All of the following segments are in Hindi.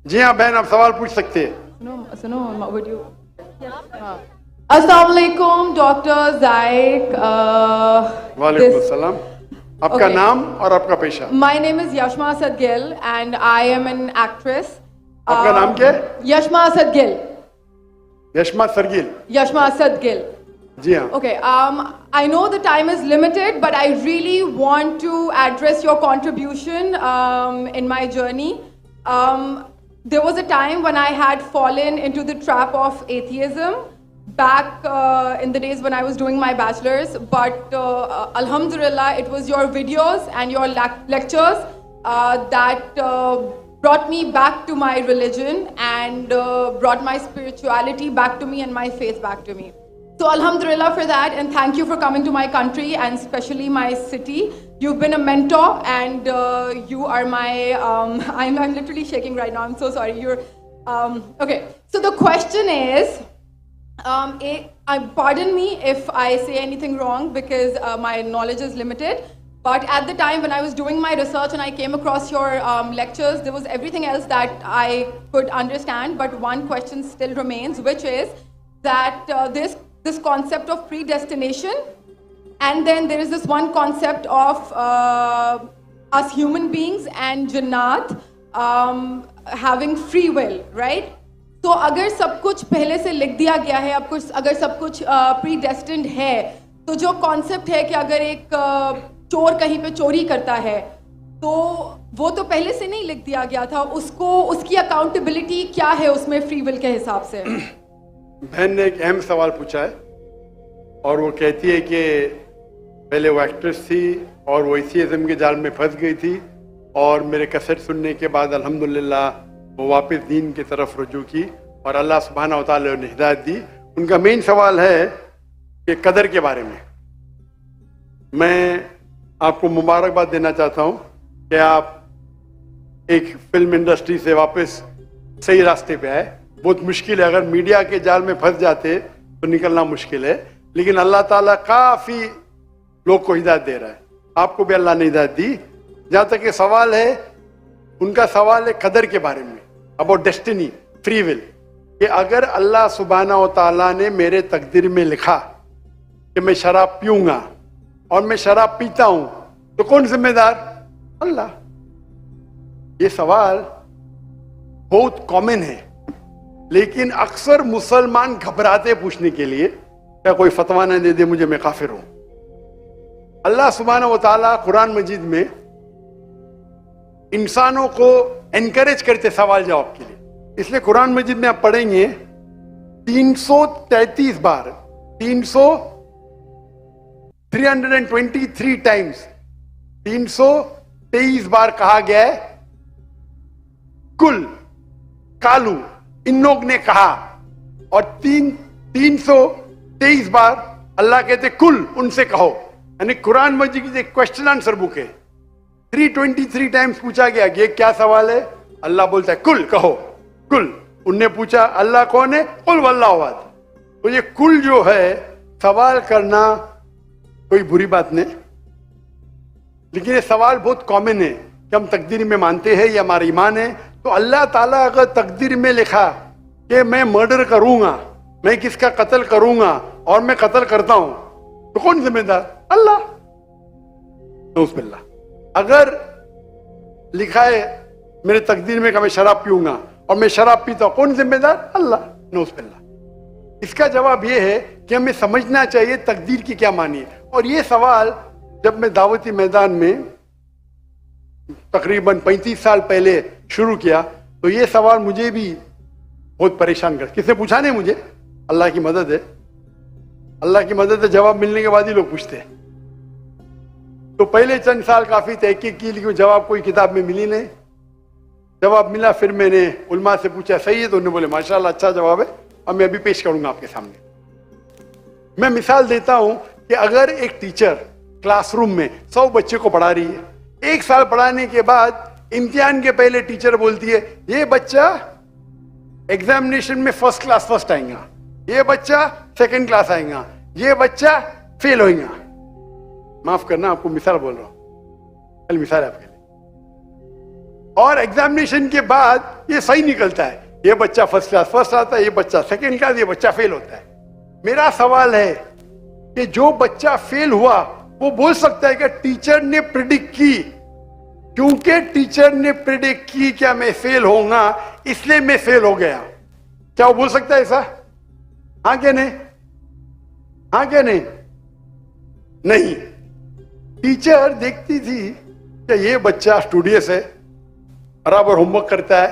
जी हाँ बहन, आप सवाल पूछ सकते हैं। सुनो वीडियो। अस्सलाम वालेकुम डॉक्टर जायक। वालेकुम अस्सलाम। आपका नाम और आपका पेशा? My name is Yashma Asad Gill and I am an actress. आपका नाम क्या है? यशमा असद गिल। यशमा सरगिल। यशमा असद गिल। जी हाँ। Okay, I know the time is limited, but I really want to address your contribution in my journey. There was a time when I had fallen into the trap of atheism back in the days when I was doing my bachelor's, but Alhamdulillah, it was your videos and your lectures that brought me back to my religion and brought my spirituality back to me and my faith back to me. So Alhamdulillah for that, and thank you for coming to my country and especially my city. You've been a mentor and you are my, I'm literally shaking right now, I'm so sorry. Okay, so the question is, pardon me if I say anything wrong because my knowledge is limited, but at the time when I was doing my research and I came across your lectures, there was everything else that I could understand, but one question still remains, which is that this concept of predestination, and then there is this one concept of us human beings and Jannat having free will, right? तो अगर सब कुछ पहले से लिख दिया गया है, अब कुछ अगर सब कुछ predestined है, तो जो concept है कि अगर एक चोर कहीं पे चोरी करता है, तो वो तो पहले से नहीं लिख दिया गया था, उसको उसकी accountability क्या है उसमें free will के हिसाब से? बहन ने एक अहम सवाल पूछा है और वो कहती है कि पहले वो एक्ट्रेस थी और वो एथियज्म के जाल में फंस गई थी और मेरे कैसेट सुनने के बाद अल्हम्दुलिल्लाह वो वापस दीन की तरफ रुजू की और अल्लाह सुब्हानहू व तआला ने हिदायत दी। उनका मेन सवाल है कि कदर के बारे में। मैं आपको मुबारकबाद देना चाहता हूँ कि आप एक फिल्म इंडस्ट्री से वापस सही रास्ते पे आए। बहुत मुश्किल है, अगर मीडिया के जाल में फंस जाते तो निकलना मुश्किल है, लेकिन अल्लाह ताला काफी लोग को हिदायत दे रहा है। आपको भी अल्लाह ने हिदायत दी। जहां तक ये सवाल है, उनका सवाल है कदर के बारे में, अबाउट डेस्टिनी, फ्री विल, कि अगर अल्लाह सुब्हानहू व तआला ने मेरे तकदीर में लिखा कि मैं शराब पीऊंगा और मैं शराब पीता हूं, तो कौन जिम्मेदार? अल्लाह। ये सवाल बहुत कॉमन है, लेकिन अक्सर मुसलमान घबराते पूछने के लिए, क्या कोई फतवा न दे दे मुझे, मैं काफिर हूं। अल्लाह सुब्हानहू व तआला कुरान मजीद में इंसानों को एनकरेज करते सवाल जवाब के लिए, इसलिए कुरान मजीद में आप पढ़ेंगे 333 बार, 323 टाइम्स, 323 बार कहा गया है कुल, कालू, इन लोग ने कहा, और 323 बार अल्लाह कहते कुल, उनसे कहो। यानी कुरान मजीद की एक क्वेश्चन आंसर बुक है। 323 टाइम्स पूछा गया कि ये क्या सवाल है, अल्लाह बोलता है कुल, कहो कुल। उनने पूछा अल्लाह कौन है, कुल वल्लाहु अहद। तो ये कुल जो है, सवाल करना कोई बुरी बात नहीं, लेकिन ये सवाल बहुत कॉमन है कि हम तकदीर में मानते हैं, ये हमारा ईमान है। तो अल्लाह ताला अगर तकदीर में लिखा कि मैं मर्डर करूंगा, मैं किसका कत्ल करूंगा और मैं कत्ल करता हूं, तो कौन जिम्मेदार? अल्लाह। नऊज़ुबिल्लाह। अगर लिखा है मेरे तकदीर में कि मैं शराब पीऊंगा और मैं शराब पीता हूं, कौन जिम्मेदार? अल्लाह। नऊज़ुबिल्लाह। इसका जवाब यह है कि हमें समझना चाहिए तकदीर की क्या मानी है। और ये सवाल जब मैं दावती मैदान में तकरीबन 35 साल पहले शुरू किया, तो ये सवाल मुझे भी बहुत परेशान कर, किसने पूछा नहीं मुझे, अल्लाह की मदद है, अल्लाह की मदद है, जवाब मिलने के बाद ही लोग पूछते हैं। तो पहले चंद साल काफी तहकीक की, लेकिन जवाब कोई किताब में मिली नहीं। जवाब मिला, फिर मैंने उलमा से पूछा सही है, तो उन्होंने बोले माशाल्लाह अच्छा जवाब है, अब मैं अभी पेश करूंगा आपके सामने। मैं मिसाल देता हूं कि अगर एक टीचर क्लासरूम में 100 बच्चे को पढ़ा रही है, 1 साल पढ़ाने के बाद इम्तिहान के पहले टीचर बोलती है ये बच्चा एग्जामिनेशन में फर्स्ट क्लास फर्स्ट आएगा, ये बच्चा सेकंड क्लास आएगा, ये बच्चा फेल होएगा। माफ करना, आपको मिसाल बोल रहा हूं, कल मिसाल है आपके लिए। और एग्जामिनेशन के बाद ये सही निकलता है, ये बच्चा फर्स्ट क्लास फर्स्ट आता है, ये बच्चा सेकंड क्लास, ये बच्चा फेल होता है। मेरा सवाल है कि जो बच्चा फेल हुआ वो बोल सकता है कि टीचर ने प्रिडिक्ट की, क्योंकि टीचर ने प्रिडिक्ट की क्या मैं फेल होऊंगा इसलिए मैं फेल हो गया। क्या वो बोल सकता है ऐसा? हाँ क्या नहीं? हाँ क्या नहीं? नहीं। टीचर देखती थी कि ये बच्चा स्टूडियस है, बराबर होमवर्क करता है,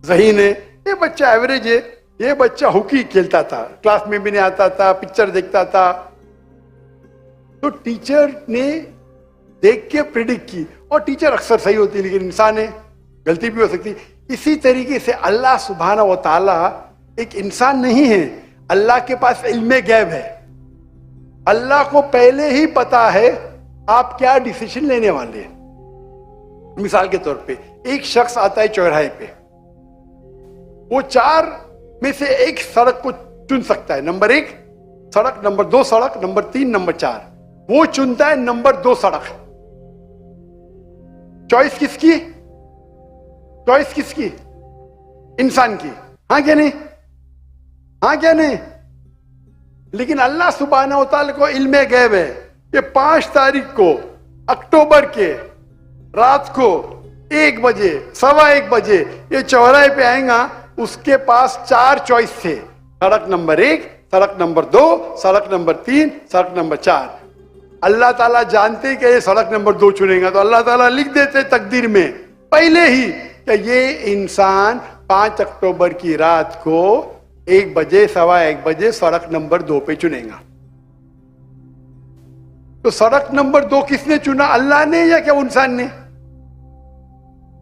ज़हीन है, ये बच्चा एवरेज है, ये बच्चा हॉकी खेलता था, क्लास में भी नहीं आता था, पिक्चर देखता था। तो टीचर ने देख के प्रिडिक्ट की, और टीचर अक्सर सही होती है, लेकिन इंसान है, गलती भी हो सकती। इसी तरीके से अल्लाह सुब्हाना व ताला एक इंसान नहीं है, अल्लाह के पास इल्मे गैब है। अल्लाह को पहले ही पता है आप क्या डिसीजन लेने वाले हैं। मिसाल के तौर पे एक शख्स आता है चौराहे पे, वो 4 में से एक सड़क को चुन सकता है, नंबर 1 सड़क, नंबर 2 सड़क, नंबर 3, नंबर 4। वो चुनता है नंबर 2 सड़क। चॉइस किसकी? चॉइस किसकी? इंसान की। हाँ क्या नहीं? हाँ क्या नहीं? लेकिन अल्लाह सुब्हानहू व तआला को इल्मे गैब है कि 5 तारीख को अक्टूबर के रात को 1 बजे, 1:15 बजे ये चौराहे पे आएगा, उसके पास 4 चॉइस थे, सड़क नंबर 1, सड़क नंबर 2, सड़क नंबर 3, सड़क नंबर 4। अल्लाह ताला जानते कि ये सड़क नंबर 2 चुनेगा, तो अल्लाह ताला लिख देते तकदीर में पहले ही कि ये इंसान 5 अक्टूबर की रात को 1 बजे, 1:15 बजे सड़क नंबर 2 पे चुनेगा। तो सड़क नंबर 2 किसने चुना? अल्लाह ने या क्या इंसान ने?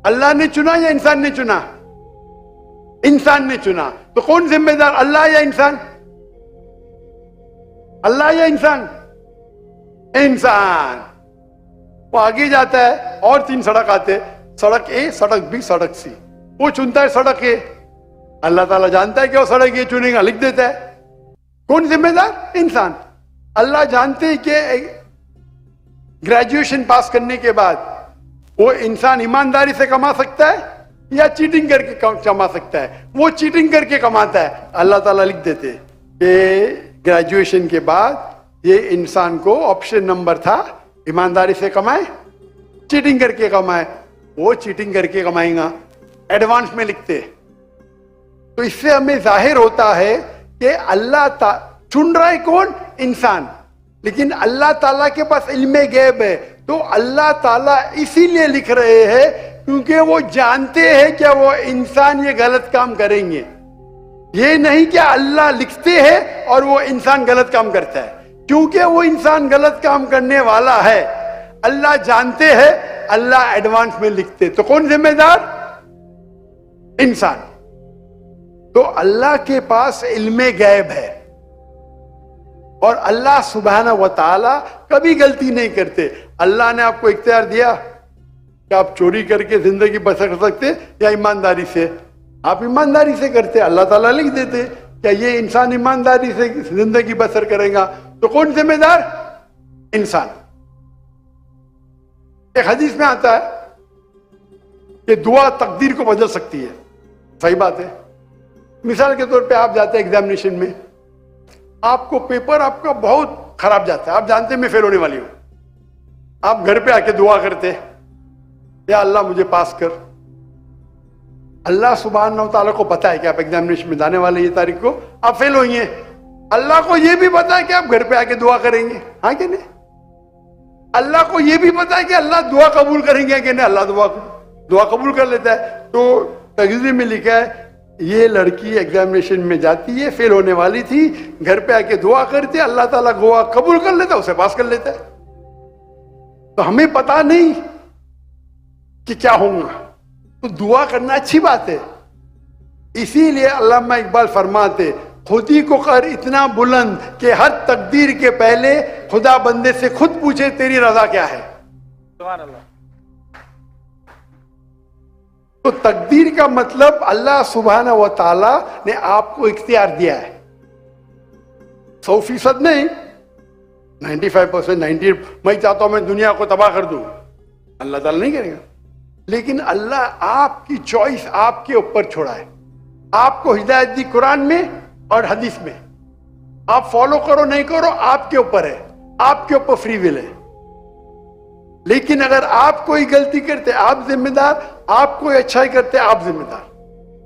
अल्लाह ने चुना या इंसान ने चुना? इंसान ने चुना। तो कौन जिम्मेदार, अल्लाह या इंसान? अल्लाह या इंसान? इंसान। वो आगे जाता है और 3 सड़क आते, सड़क ए, सड़क बी, सड़क सी। वो चुनता है सड़क ए, अल्लाह ताला जानता है कि वो सड़क ये चुनेगा, लिख देता है। कौन जिम्मेदार? इंसान। अल्लाह जानते हैं कि ग्रेजुएशन पास करने के बाद वो इंसान ईमानदारी से कमा सकता है या चीटिंग करके कमा सकता है। वो चीटिंग करके कमाता है, अल्लाह ताला लिख देते कि ग्रेजुएशन के बाद ये इंसान को ऑप्शन नंबर था ईमानदारी से कमाए, चीटिंग करके कमाए। वो चीटिंग करके कमाएगा, एडवांस में लिखते। तो इससे हमें जाहिर होता है कि अल्लाह चुन रहा है कौन? इंसान। लेकिन अल्लाह ताला के पास इल्मे गैब है, तो अल्लाह ताला इसीलिए लिख रहे हैं क्योंकि वो जानते हैं कि वो इंसान ये गलत काम करेंगे। ये नहीं कि अल्लाह लिखते हैं और वो इंसान गलत काम करता है, क्योंकि वो इंसान गलत काम करने वाला है, अल्लाह जानते हैं, अल्लाह एडवांस में लिखते। तो कौन जिम्मेदार? इंसान। तो अल्लाह के पास इल्मे गैब है, और अल्लाह सुब्हाना व ताला कभी गलती नहीं करते। अल्लाह ने आपको इख्तियार दिया कि आप चोरी करके जिंदगी बसर कर सकते या ईमानदारी से। आप ईमानदारी से करते, अल्लाह ताला लिख देते क्या ये इंसान ईमानदारी से जिंदगी बसर करेगा। तो कौन जिम्मेदार? इंसान। एक हदीस में आता है कि दुआ तकदीर को बदल सकती है। सही बात है। मिसाल के तौर पे आप जाते हैं एग्जामिनेशन में, आपको पेपर आपका बहुत खराब जाता है, आप जानते हैं मैं फेल होने वाली हूं, आप घर पे आके दुआ करते या अल्लाह मुझे पास कर। अल्लाह सुब्हानहू व तआला को पता है कि आप एग्जामिनेशन में जाने वाले ये तारीख को आप फेल होंगे। अल्लाह को यह भी पता है कि आप घर पे आके दुआ करेंगे। हाँ कि नहीं? अल्लाह को यह भी पता है कि अल्लाह दुआ कबूल करेंगे कि नहीं। अल्लाह दुआ कबूल कर लेता है। तो तकदीर में लिखा है ये लड़की एग्जामिनेशन में जाती है, फेल होने वाली थी, घर पे आके दुआ करती है, अल्लाह ताला दुआ कबूल कर लेता है, उसे पास कर लेता है। तो हमें पता नहीं कि क्या होगा, तो दुआ करना अच्छी बात है। इसीलिए अल्लामा इकबाल फरमाते खुदी को कर इतना बुलंद कि हर तकदीर के पहले खुदा बंदे से खुद पूछे तेरी रजा क्या है। सुभान अल्लाह। तो तकदीर का मतलब अल्लाह सुब्हाना व ताला ने आपको इख्तियार दिया है। 100% नहीं, 95%, 90। मैं चाहता हूं मैं दुनिया को तबाह कर दूं, अल्लाह ताला नहीं करेगा। लेकिन अल्लाह आपकी चॉइस आपके ऊपर छोड़ा है। आपको हिदायत दी कुरान में और हदीस में, आप फॉलो करो नहीं करो आपके ऊपर है, आपके ऊपर फ्री विल है। लेकिन अगर आप कोई गलती करते आप जिम्मेदार, आप कोई अच्छाई करते आप जिम्मेदार।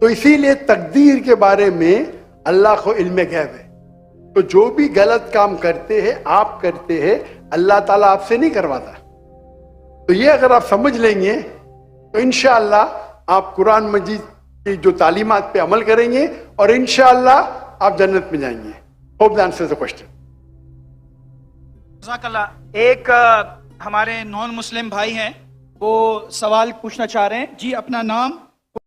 तो इसीलिए तकदीर के बारे में अल्लाह को इल्म गैब है। तो जो भी गलत काम करते हैं आप करते हैं, अल्लाह ताला आपसे नहीं करवाता। तो ये अगर आप समझ लेंगे तो इंशाअल्लाह आप कुरान मजीद की जो तालीमात पे अमल करेंगे और इंशाअल्लाह आप जन्नत में जाएंगे। Hope that answers the question. जज़ाकल्लाह। एक हमारे नॉन मुस्लिम भाई हैं, वो सवाल पूछना चाह रहे हैं। जी, अपना नाम